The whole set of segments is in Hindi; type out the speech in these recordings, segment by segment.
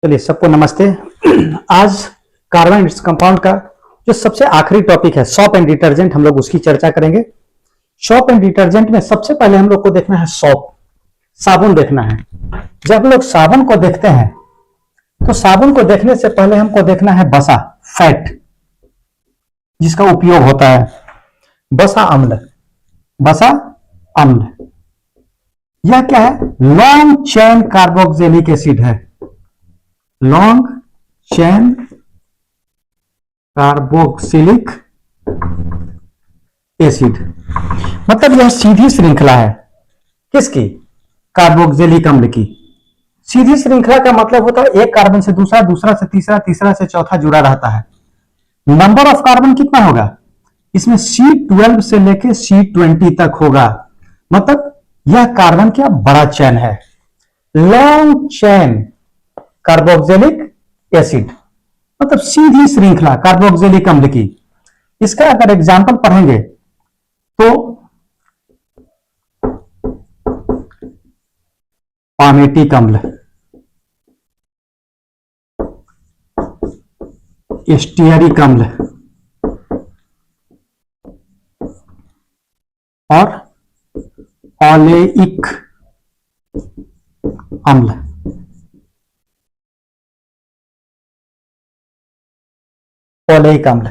चलिए सबको नमस्ते। आज कार्बन कंपाउंड का जो सबसे आखिरी टॉपिक है सॉप एंड डिटर्जेंट, हम लोग उसकी चर्चा करेंगे। सॉप एंड डिटर्जेंट में सबसे पहले हम लोग को देखना है सॉप, साबुन देखना है। जब हम लोग साबुन को देखते हैं तो साबुन को देखने से पहले हमको देखना है बसा, फैट, जिसका उपयोग होता है बसा अम्ल। बसा अम्ल यह क्या है? लॉन्ग चेन कार्बोक्सिलिक एसिड है। लॉन्ग चेन कार्बोक्सिलिक एसिड मतलब यह सीधी श्रृंखला है। किसकी? कार्बोक्सिलिक अम्ल की। सीधी श्रृंखला का मतलब होता है एक कार्बन से दूसरा, दूसरा से तीसरा, तीसरा से चौथा जुड़ा रहता है। नंबर ऑफ कार्बन कितना होगा इसमें? C12 से लेके C20 तक होगा। मतलब यह कार्बन क्या? बड़ा चेन है। लॉन्ग चेन कार्बोक्सिलिक एसिड मतलब सीधी श्रृंखला कार्बोक्सिलिक अम्ल की। इसका अगर एग्जाम्पल पढ़ेंगे तो पामेटिक अम्ल, स्टीयरिक अम्ल और ओलेइक अम्ल। ओलेइक अम्ल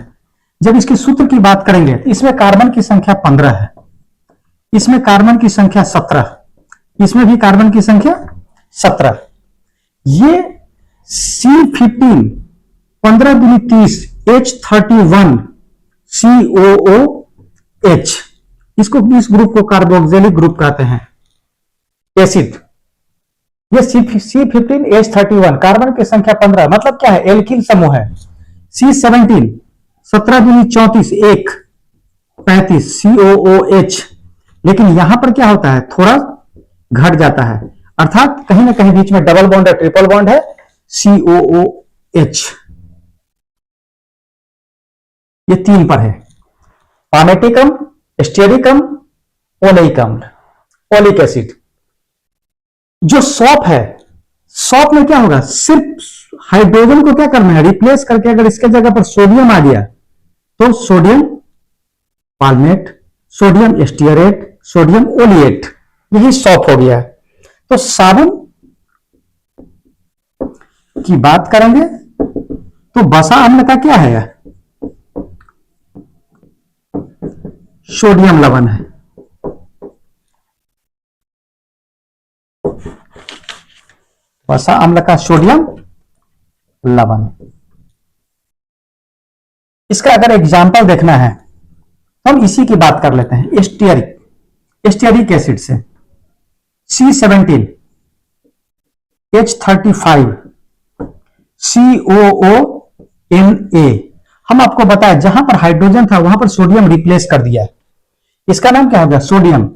जब इसके सूत्र की बात करेंगे तो इसमें कार्बन की संख्या 15 है, इसमें कार्बन की संख्या 17, इसमें भी कार्बन की संख्या 17। ये C15 15 दूनी 30 H31 COOH, इसको इस ग्रुप को कार्बोक्सिलिक ग्रुप कहते हैं एसिड। ये C15 H31 कार्बन की संख्या 15 मतलब क्या है? एल्किल समूह है। C17 17 दूनी 34 1 35 COOH, लेकिन यहां पर क्या होता है? थोड़ा घट जाता है, अर्थात कहीं ना कहीं बीच में डबल बॉन्ड है, ट्रिपल बॉन्ड है, COOH। ये 3 पर है, पामेटिक अम्ल, स्टीयरिक अम्ल, ओलेइक अम्ल, ओलिक एसिड। जो सॉप है, सॉप में क्या होगा? सिर्फ हाइड्रोजन को क्या करना है? रिप्लेस करके अगर इसके जगह पर सोडियम आ गया तो सोडियम पाल्मेट, सोडियम स्टीयरेट, सोडियम ओलिएट, यही सॉप हो गया। तो साबुन की बात करेंगे तो बसा अम्ल का क्या है? सोडियम लवण है। बसा अम्ल का सोडियम लवण। इसका अगर एग्जाम्पल देखना है तो हम इसी की बात कर लेते हैं, स्टीयरिक एसिड से। C17 H35 COONA। हम आपको बताया जहां पर हाइड्रोजन था वहां पर सोडियम रिप्लेस कर दिया है। इसका नाम क्या होगा? Sodium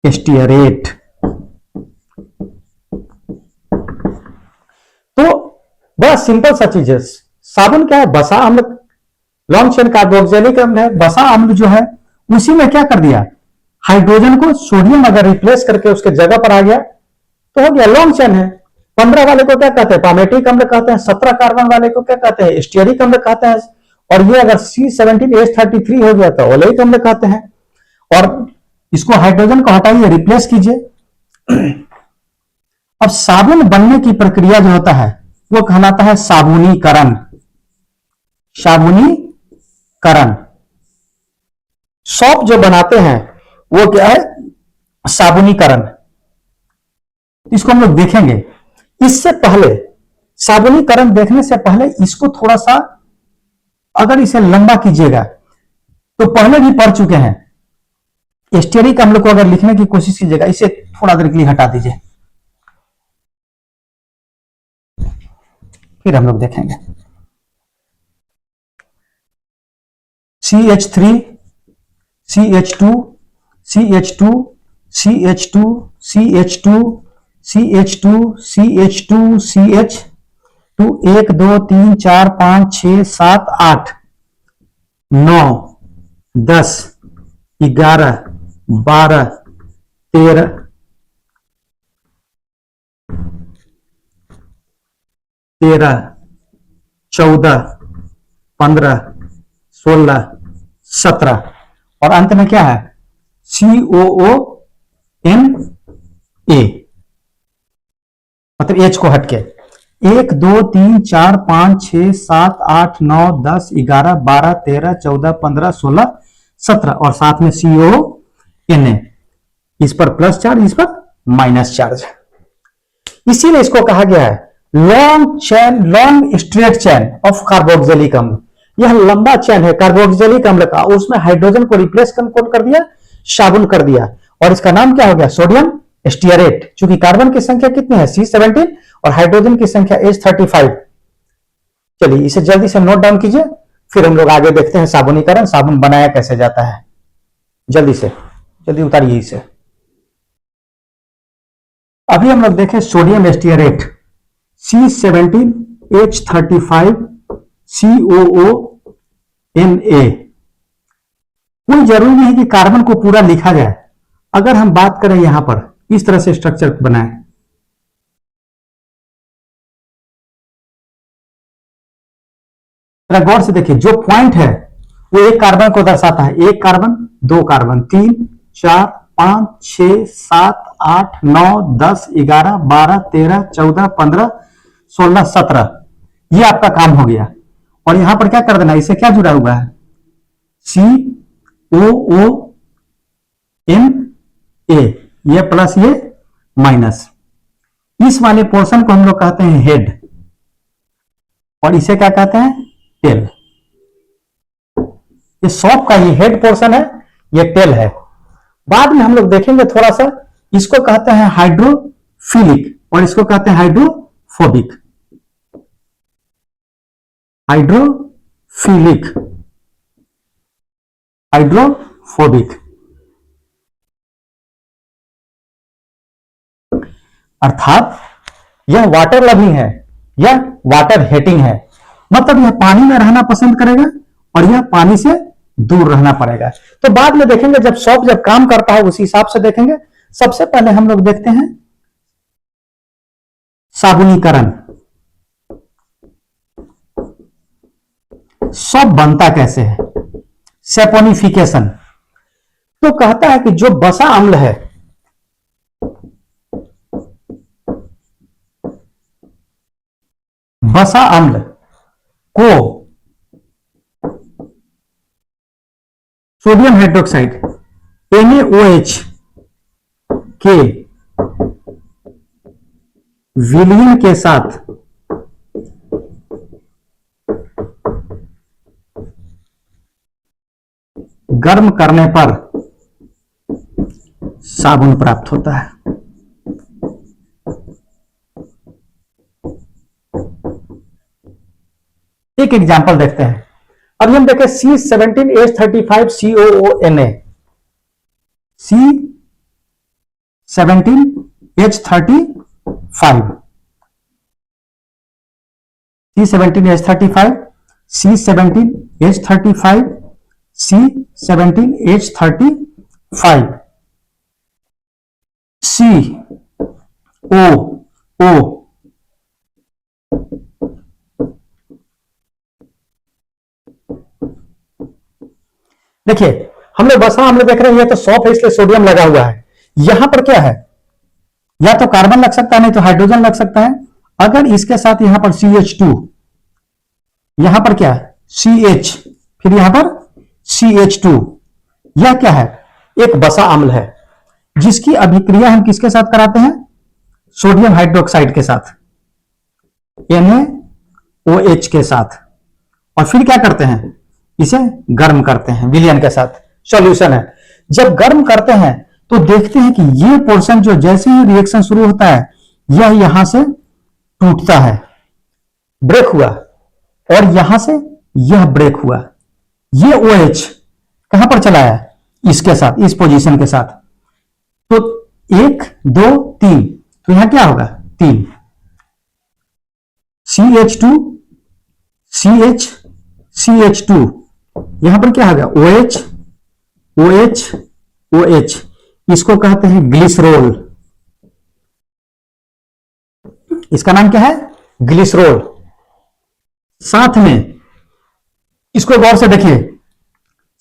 stearate. तो बड़ा सिंपल सा चीज है। साबुन क्या है? बसा अम्ल, लॉन्ग चेन कार्बोक्सिलिक अम्ल है। बसा अम्ल जो है उसी में क्या कर दिया? हाइड्रोजन को सोडियम अगर रिप्लेस करके उसके जगह पर आ गया तो हो गया, लॉन्ग चेन है। 15 वाले को क्या कहते हैं? पामेटिक अम्ल कहते हैं। 17 कार्बन वाले को क्या कहते हैं? स्टीयरिक अम्ल कहते हैं। और ये अगर C17 H33 हो गया तो ओलेइक अम्ल कहते हैं। और इसको हाइड्रोजन को हटाइए, रिप्लेस कीजिए। अब साबुन बनने की प्रक्रिया जो होता है वो कहलाता है साबुनीकरण। साबुनीकरण। सॉप जो बनाते हैं वो क्या है? साबुनीकरण। इसको हम लोग देखेंगे। इससे पहले, साबुनीकरण देखने से पहले इसको थोड़ा सा अगर इसे लंबा कीजिएगा तो पहले भी पढ़ चुके हैं। स्टीयरिक अम्ल को अगर लिखने की कोशिश कीजिएगा, इसे थोड़ा देर के लिए हटा दीजिए, फिर हम लोग देखेंगे। CH3 CH2 CH2 CH2 CH2 CH2 CH2 CH2 1 2 3 4 5 6 7 8 9 10 11 12 13 13, 14, 15, 16, 17 और अंत में क्या है COONA, मतलब H को हटके 1 2 3 4 5 6 7 8 9 10 11 12 13 14 15 16 17 और साथ में CONA, इस पर प्लस चार्ज, इस पर माइनस चार्ज। इसीलिए इसको कहा गया है long chain, long straight chain of carboxylic अम्ल। यह लंबा चैन है कार्बोक्सिलिक अम्ल का, उसमें हाइड्रोजन को रिप्लेस कौन कर दिया, साबुन कर दिया, और इसका नाम क्या हो गया सोडियम स्टीयरेट। चूंकि कार्बन की संख्या कितनी है C17 और हाइड्रोजन की संख्या H35। चलिए इसे जल्दी से नोट डाउन कीजिए, फिर हम लोग आगे देखते हैं साबुनीकरण, साबुन बनाया कैसे जाता है। जल्दी से जल्दी उतारिए इसे। अभी हम लोग देखें सोडियम स्टीयरेट C17H35 COONA। कोई जरूरी नहीं कि कार्बन को पूरा लिखा जाए, अगर हम बात करें यहां पर इस तरह से स्ट्रक्चर बनाएं, गौर से देखिए जो पॉइंट है वो एक कार्बन को दर्शाता है, एक कार्बन, दो कार्बन, 3 4 5 6 7 8 9 10 11 12 13 14 15 16 17, ये आपका काम हो गया। और यहां पर क्या कर देना, इसे क्या जुड़ा हुआ है COONA, ये प्लस ये माइनस। इस वाले पोर्शन को हम लोग कहते हैं हेड और इसे क्या कहते हैं टेल। ये सॉप का ये हेड पोर्शन है, ये टेल है। बाद में हम लोग देखेंगे थोड़ा सा, इसको कहते हैं हाइड्रोफिलिक और इसको कहते हैं हाइड्रोफोबिक। हाइड्रोफिलिक, हाइड्रोफोबिक, अर्थात यह वाटर लविंग है, यह वाटर हेटिंग है, मतलब यह पानी में रहना पसंद करेगा और यह पानी से दूर रहना पड़ेगा। तो बाद में देखेंगे जब सॉप जब काम करता है उसी हिसाब से देखेंगे। सबसे पहले हम लोग देखते हैं साबुनीकरण, सॉप बनता कैसे है, सेपोनिफिकेशन। तो कहता है कि जो बसा अम्ल है, बसा अम्ल को सोडियम हाइड्रोक्साइड NaOH के विलयन के साथ गर्म करने पर साबुन प्राप्त होता है। एक एग्जांपल देखते हैं। अभी हम देखें C17H35 COONA, C17H35, C17H35, C17H35, C17H35, COO, देखिए हम लोग बसा अम्ल देख रहे हैं, तो सॉप है इसलिए सोडियम लगा हुआ है। यहां पर क्या है, या तो कार्बन लग सकता है, नहीं तो हाइड्रोजन लग सकता है। अगर इसके साथ यहां पर CH2, यहां पर क्या है CH, फिर यहां पर CH2, यह क्या है एक बसा अम्ल है जिसकी अभिक्रिया हम किसके साथ कराते हैं, सोडियम हाइड्रोक्साइड के साथ, NaOH के साथ, और फिर क्या करते हैं इसे गर्म करते हैं विलयन के साथ। सॉल्यूशन है, जब गर्म करते हैं तो देखते हैं कि ये पोर्शन जो जैसे ही रिएक्शन शुरू होता है यह यहां से टूटता है, ब्रेक हुआ, और यहां से यह ब्रेक हुआ। ये OH कहां पर चला है, इसके साथ, इस पोजीशन के साथ। तो 1 2 3, तो यहां क्या होगा 3, CH2 CH CH2, यहां पर क्या होगा OH OH OH, इसको कहते हैं ग्लिसरोल। इसका नाम क्या है ग्लिसरोल। साथ में इसको गौर से देखिए,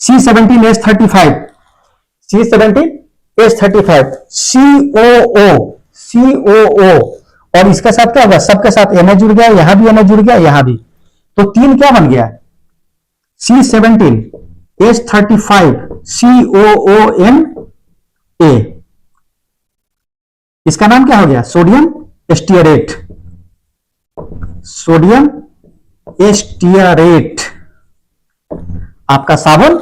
C17H35, C17H35 COO, और इसके साथ क्या होगा, सबके साथ Na जुड़ गया, यहां भी Na जुड़ गया, यहां भी, तो 3 क्या बन गया, C17H35 COONA। इसका नाम क्या हो गया, सोडियम स्टीयरेट। सोडियम स्टीयरेट, आपका साबुन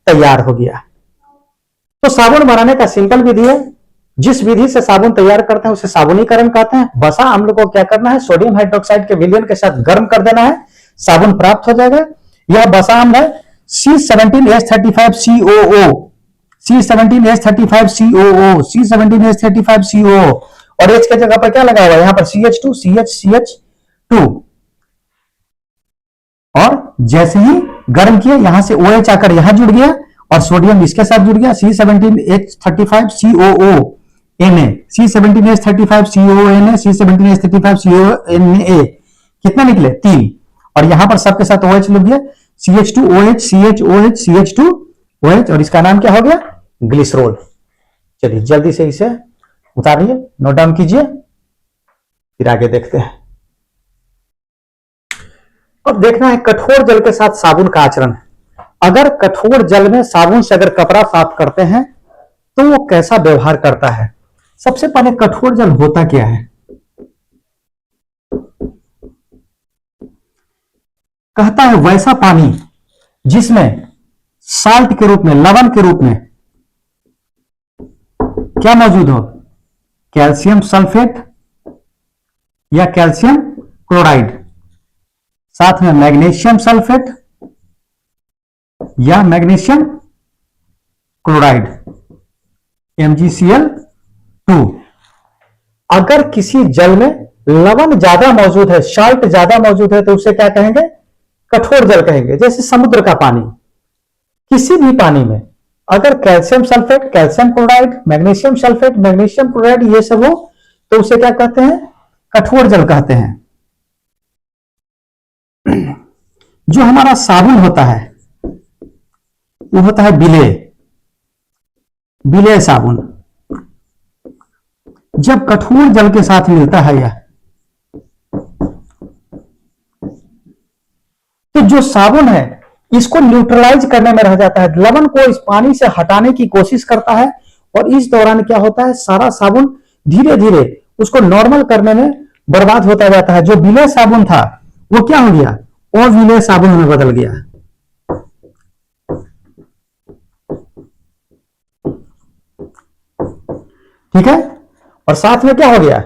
तैयार हो गया। तो साबुन बनाने का सिंपल विधि है, जिस विधि से साबुन तैयार करते हैं उसे साबुनीकरण कहते हैं। बसा अम्ल को क्या करना है, सोडियम हाइड्रोक्साइड के विलयन के साथ गर्म कर देना है, साबुन प्राप्त हो जाएगा। यह बसा अम्ल है C17H35 COO, C17H35 COO, C17H35 COO, और H की जगह पर क्या लगा हुआ है, यहां पर CH2 CH2, और जैसे ही गर्म किया यहां से OH आकर यहां जुड़ गया और सोडियम इसके साथ जुड़ गया, C17H35 COONA, C17H35 COONA, C17H35 CONA, कितना निकले, 3, और यहां पर सबके साथ OH लग गया, CH2OH CHOH CH2OH, और इसका नाम क्या हो गया, ग्लिसरोल। चलिए जल्दी से इसे उतारिए, नोट डाउन कीजिए, फिर आगे देखते हैं। अब देखना है कठोर जल के साथ साबुन का आचरण। अगर कठोर जल में साबुन से अगर कपड़ा साफ करते हैं तो वो कैसा व्यवहार करता है। सबसे पहले कठोर जल होता क्या है, कहता है वैसा पानी जिसमें साल्ट के रूप में, लवण के रूप में क्या मौजूद हो, कैल्शियम सल्फेट या कैल्शियम क्लोराइड, साथ में मैग्नीशियम सल्फेट या मैग्नीशियम क्लोराइड MgCl2। अगर किसी जल में लवण ज्यादा मौजूद है, साल्ट ज्यादा मौजूद है, तो उसे क्या कहेंगे, कठोर जल कहेंगे। जैसे समुद्र का पानी, किसी भी पानी में अगर calcium sulphate, calcium chloride, magnesium sulphate, magnesium chloride ये सब हो तो उसे क्या कहते हैं, कठोर जल कहते हैं। जो हमारा साबुन होता है वो होता है विलेय, विलेय साबुन। जब कठोर जल के साथ मिलता है यह, तो जो साबुन है इसको न्यूट्रलाइज करने में रह जाता है, लवण को इस पानी से हटाने की कोशिश करता है, और इस दौरान क्या होता है, सारा साबुन धीरे धीरे उसको नॉर्मल करने में बर्बाद होता जाता है। जो विलेय साबुन था वो क्या हो गया, अविलेय साबुन में बदल गया। ठीक है, और साथ में क्या हो गया,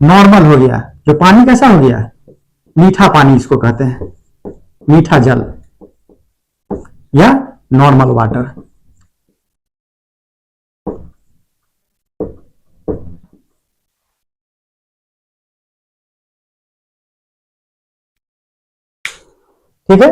नॉर्मल हो गया। जो पानी कैसा हो गया, मीठा पानी इसको कहते हैं, मीठा जल या नॉर्मल वाटर। ठीक है,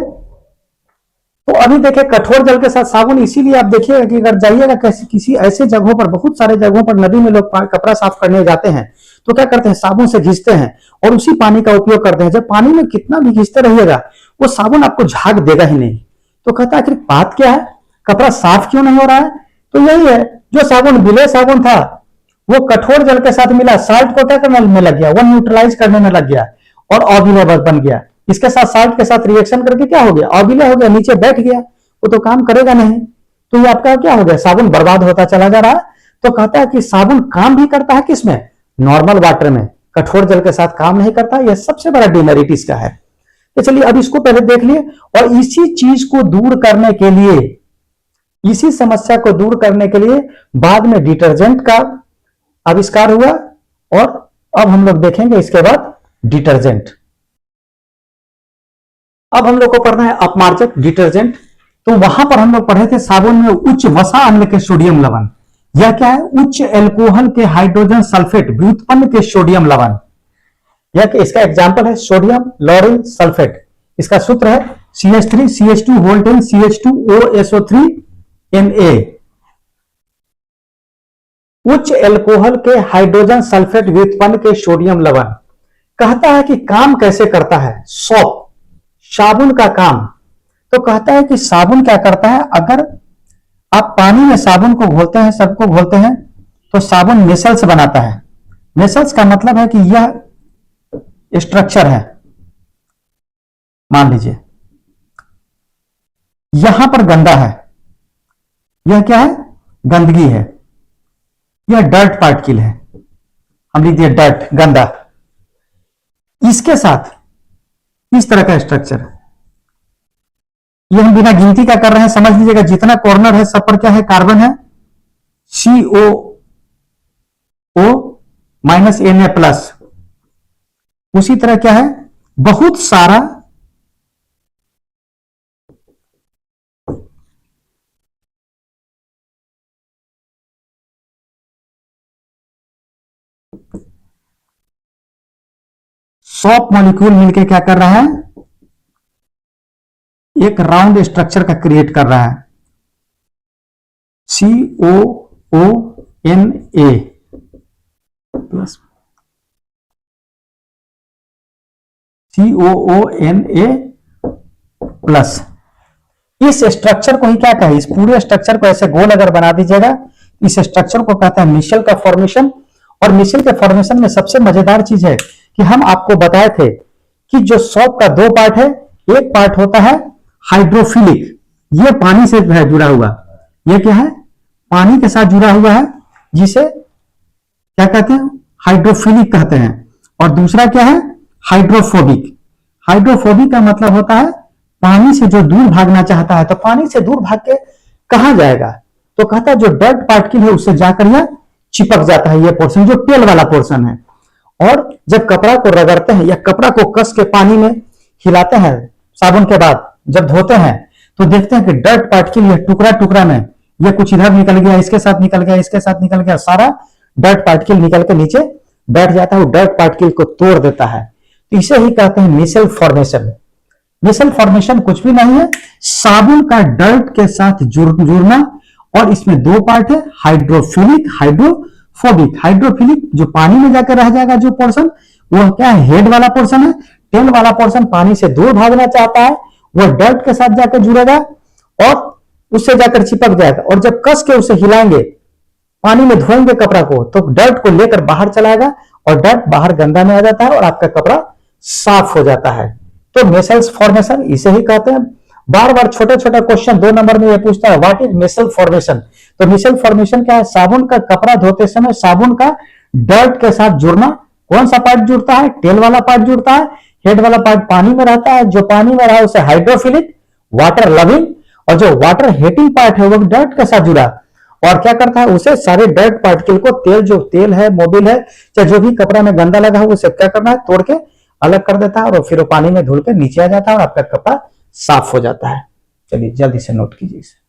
तो अभी देखिए कठोर जल के साथ साबुन, इसीलिए आप देखिएगा कि अगर जाइएगा किसी ऐसे जगहों पर, बहुत सारे जगहों पर नदी में लोग कपड़ा साफ करने जाते हैं तो क्या करते हैं, साबुन से घिसते हैं और उसी पानी का उपयोग करते हैं। जब पानी में कितना भी घिसते रहिएगा वो साबुन आपको झाग देगा ही नहीं। तो कहता है कि बात क्या है, कपड़ा साफ क्यों नहीं हो रहा है, तो यही है, जो साबुन विलेय साबुन था वो कठोर जल के साथ मिला, साल्ट को क्या करने में लग गया, वो न्यूट्रलाइज करने में लग गया और अविलेय बन गया। इसके साथ साल्ट के साथ रिएक्शन करके क्या हो गया, अविलेय हो गया, नीचे बैठ गया, वो तो काम करेगा नहीं। तो ये आपका क्या हो गया, साबुन बर्बाद होता चला जा रहा है। तो कहता है कि साबुन काम भी करता है किसमें, नॉर्मल वाटर में, कठोर जल के साथ काम नहीं करता। यह सबसे बड़ा डिमेरिट इसका है। तो चलिए अब इसको पहले देख लिए, और इसी चीज को दूर करने के लिए, इसी समस्या को दूर करने के लिए बाद में डिटर्जेंट का आविष्कार हुआ, और अब हम लोग देखेंगे इसके बाद डिटर्जेंट। अब हम लोग को पढ़ना है अपमार्जक डिटर्जेंट। तो वहां पर हम लोग पढ़े थे साबुन में उच्च वसा अम्ल के सोडियम लवण, यह क्या है, उच्च एल्कोहल के हाइड्रोजन सल्फेट व्युत्पन्न के सोडियम लवण। यह इसका एग्जाम्पल है सोडियम लॉरेल सल्फेट। इसका सूत्र है CH3 CH2 वोल्टेन CH2OSO3 Na। उच्च एल्कोहल के हाइड्रोजन सल्फेट व्युत्पन्न के सोडियम लवण कहता है कि काम कैसे करता है सोप, साबुन का काम। तो कहता है कि साबुन क्या करता है, अगर आप पानी में साबुन को घोलते हैं, सबको घोलते हैं, तो साबुन मिसल्स बनाता है। मिसल्स का मतलब है कि यह स्ट्रक्चर है। मान लीजिए यहां पर गंदा है, यह क्या है, गंदगी है, यह डर्ट पार्टिकल है, हम लिख दिए डर्ट, गंदा। इसके साथ इस तरह का स्ट्रक्चर, ये हम बिना गिनती का कर रहे हैं, समझ लीजिएगा। जितना कॉर्नर है सब पर क्या है, कार्बन है, CO -Na प्लस। उसी तरह क्या है, बहुत सारा सॉप मॉलिक्यूल मिलकर क्या कर रहा है, एक राउंड स्ट्रक्चर का क्रिएट कर रहा है, COONA प्लस, COONA प्लस। इस स्ट्रक्चर को ही क्या कहे, इस पूरे स्ट्रक्चर को ऐसे गोल अगर बना दीजिएगा, इस स्ट्रक्चर को कहता है मिशेल का फॉर्मेशन। और मिशेल के फॉर्मेशन में सबसे मजेदार चीज है कि हम आपको बताए थे कि जो सॉप का दो पार्ट है, एक पार्ट होता है हाइड्रोफिलिक, ये पानी से है जुड़ा हुआ, ये क्या है, पानी के साथ जुड़ा हुआ है, जिसे क्या कहते हैं, हाइड्रोफिलिक कहते हैं। और दूसरा क्या है, हाइड्रोफोबिक। हाइड्रोफोबिक का मतलब होता है पानी से जो दूर भागना चाहता है। तो पानी से दूर भाग के कहां जाएगा, तो कहता है जो डर्ट पार्टिकल है उससे जाकर यह चिपक जाता है, ये पोर्शन जो टेल वाला पोर्शन है। और जब कपड़ा को रगड़ते हैं या कपड़ा को कस के पानी में हिलाते हैं साबुन के बाद, जब धोते हैं, तो देखते हैं कि डर्ट पार्टिकल ये टुकड़ा टुकड़ा में, ये कुछ इधर निकल गया, इसके साथ निकल गया, इसके साथ निकल गया, सारा डर्ट पार्टिकल निकल के नीचे बैठ जाता है, वो डर्ट पार्टिकल को तोड़ देता है। तो इसे ही कहते हैं मिशेल फॉर्मेशन। मिशेल फॉर्मेशन कुछ भी नहीं है, साबुन का डर्ट के साथ जुड़ना। और इसमें दो पार्ट है, हाइड्रोफिलिक, हाइड्रोफोबिक। हाइड्रोफिलिक जो पानी में जाकर रह जाएगा जो पोर्शन, वो क्या है, हेड वाला पोर्शन है। टेल वाला पोर्शन पानी से दूर भागना चाहता है, वह डर्ट के साथ जाकर जुड़ेगा और उससे जाकर चिपक जाएगा। और जब कस के उसे हिलाएंगे, पानी में धोएंगे कपड़ा को, तो डर्ट को लेकर बाहर चलाएगा और डर्ट बाहर गंदा में आ जाता है और आपका कपड़ा साफ हो जाता है। तो मिशेल फॉर्मेशन इसे ही कहते हैं। बार बार छोटा छोटा क्वेश्चन 2 नंबर में ये पूछता है, व्हाट इज मिशेल फॉर्मेशन। तो मिशेल फॉर्मेशन क्या है, साबुन का कपड़ा धोते समय साबुन का डर्ट के साथ जुड़ना। कौन सा पार्ट जुड़ता है, टेल वाला पार्ट जुड़ता है, हेड वाला पार्ट पानी में रहता है। जो पानी में रहा उसे हाइड्रोफिलिक, वाटर लविंग, और जो वाटर हेटिंग पार्ट है वो डर्ट के साथ जुड़ा और क्या करता है, उसे सारे डर्ट पार्टिकल को, तेल जो तेल है, मोबिल है, चाहे जो भी कपड़ा में गंदा लगा हो, उसे क्या करना है, तोड़ के अलग कर देता है और फिर वो पानी में धुल के नीचे आ जाता है और आपका कपड़ा साफ हो जाता है। चलिए जल्दी से नोट कीजिए इसे।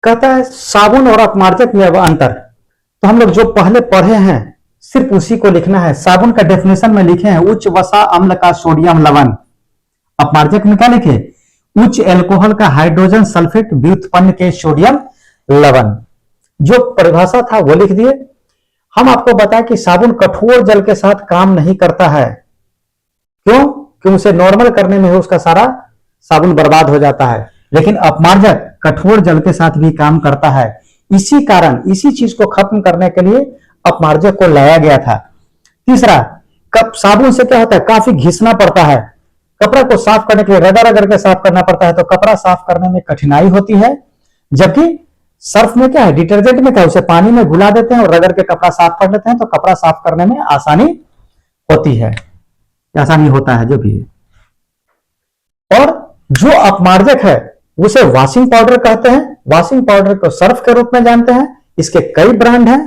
कहता है साबुन और अपमार्जक में अंतर। तो हम लोग जो पहले पढ़े हैं सिर्फ उसी को लिखना है। साबुन का डेफिनेशन में लिखे हैं उच्च वसा अम्ल का सोडियम लवण। अपमार्जक में क्या लिखे, उच्च एल्कोहल का हाइड्रोजन सल्फेट व्युत्पन्न के सोडियम लवण। जो परिभाषा था वो लिख दिए। हम आपको बताया कि साबुन कठोर जल के साथ काम नहीं करता है। क्यों, कि उसे नॉर्मल करने में उसका सारा साबुन बर्बाद हो जाता है। लेकिन अपमार्जक कठोर जल के साथ भी काम करता है। इसी कारण इसी चीज को खत्म करने के लिए अपमार्जक को लाया गया था। तीसरा, कप साबुन से क्या होता है, काफी घिसना पड़ता है। कपड़ा को साफ करने के लिए रगड़ रगड़ के साफ करना पड़ता है, तो कपड़ा साफ करने में कठिनाई होती है। जबकि सर्फ में क्या है, डिटर्जेंट में क्या है, उसे पानी में घुला देते हैं और रगड़ के कपड़ा साफ कर लेते हैं, तो कपड़ा साफ करने में आसानी होती है, आसानी होता है जो भी है। और जो अपमार्जक है उसे वॉशिंग पाउडर कहते हैं। वॉशिंग पाउडर को सर्फ के रूप में जानते हैं। इसके कई ब्रांड हैं।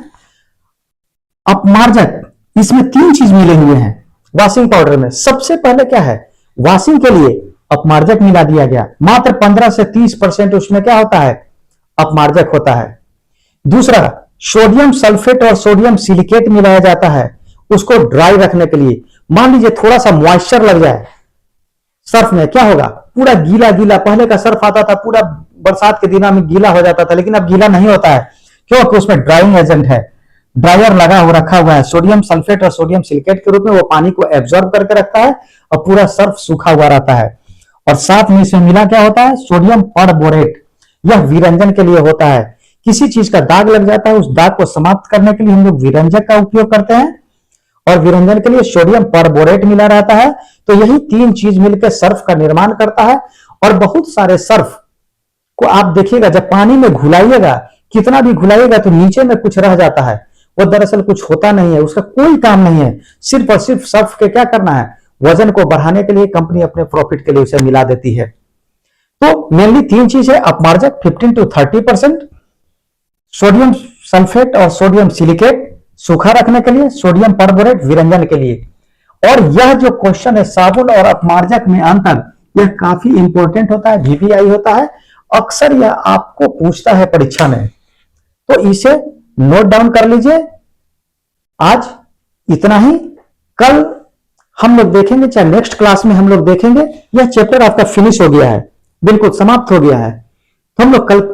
अपमार्जक, इसमें 3 चीज मिले हुए हैं वॉशिंग पाउडर में। सबसे पहले क्या है, वॉशिंग के लिए अपमार्जक मिला दिया गया। मात्र 15 से 30% उसमें क्या होता है, अपमार्जक होता है। दूसरा, सोडियम सल्फेट और सोडियम सिलिकेट मिलाया जाता है उसको ड्राई रखने के लिए। मान लीजिए थोड़ा सा मॉइस्चर लग जाए सर्फ में, क्या होगा, पूरा गीला गीला। पहले का सर्फ आता था पूरा बरसात के दिनों में गीला हो जाता था, लेकिन अब गीला नहीं होता है। क्योंकि उसमें ड्राइंग एजेंट है। ड्रायर लगा हो रखा हुआ है, सोडियम सल्फेट और सोडियम सिलिकेट के रूप में, वो पानी को एब्जॉर्ब करके रखता है और पूरा सर्फ सूखा हुआ रहता है। और साथ में इसमें मिला क्या होता है, सोडियम परबोरेट। यह विरंजन के लिए होता है। किसी चीज का दाग लग जाता है, उस दाग को समाप्त करने के लिए हम लोग विरंजक का उपयोग करते हैं, और विरंजन के लिए सोडियम परबोरेट मिला रहता है। तो यही तीन चीज मिलकर सर्फ का निर्माण करता है। और बहुत सारे सर्फ को आप देखिएगा, जब पानी में घुलाइएगा, कितना भी घुलाइएगा तो नीचे में कुछ रह जाता है, वो दरअसल कुछ होता नहीं है, उसका कोई काम नहीं है। सिर्फ और सिर्फ सर्फ के क्या करना है, वजन को बढ़ाने के लिए कंपनी अपने प्रॉफिट के लिए उसे मिला देती है। तो मेनली तीन चीज है, अपमार्जक 15 to 30%, सोडियम सल्फेट और सोडियम सिलिकेट सूखा रखने के लिए, सोडियम परबोरेट विरंजन के लिए। और यह जो क्वेश्चन है साबुन और अपमार्जक में अंतर, यह काफी इंपॉर्टेंट होता है, वीवीआई होता है, अक्सर यह आपको पूछता है परीक्षा में, तो इसे नोट डाउन कर लीजिए। आज इतना ही, कल हम लोग देखेंगे, चाहे नेक्स्ट क्लास में हम लोग देखेंगे, यह चैप्टर आपका फिनिश हो गया है, बिल्कुल समाप्त हो गया है। तो हम लोग कल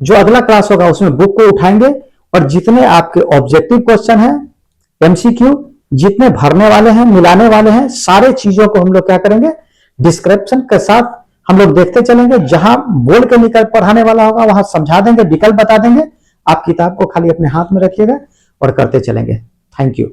जो अगला क्लास होगा उसमें बुक को उठाएंगे, और जितने आपके ऑब्जेक्टिव क्वेश्चन हैं, एमसीक्यू जितने भरने वाले हैं, मिलाने वाले हैं, सारे चीजों को हम लोग क्या करेंगे, डिस्क्रिप्शन के साथ हम लोग देखते चलेंगे। जहां बोर्ड के निकल पढ़ाने वाला होगा वहां समझा देंगे, विकल्प बता देंगे। आप किताब को खाली अपने हाथ में रखिएगा और करते चलेंगे। Thank you.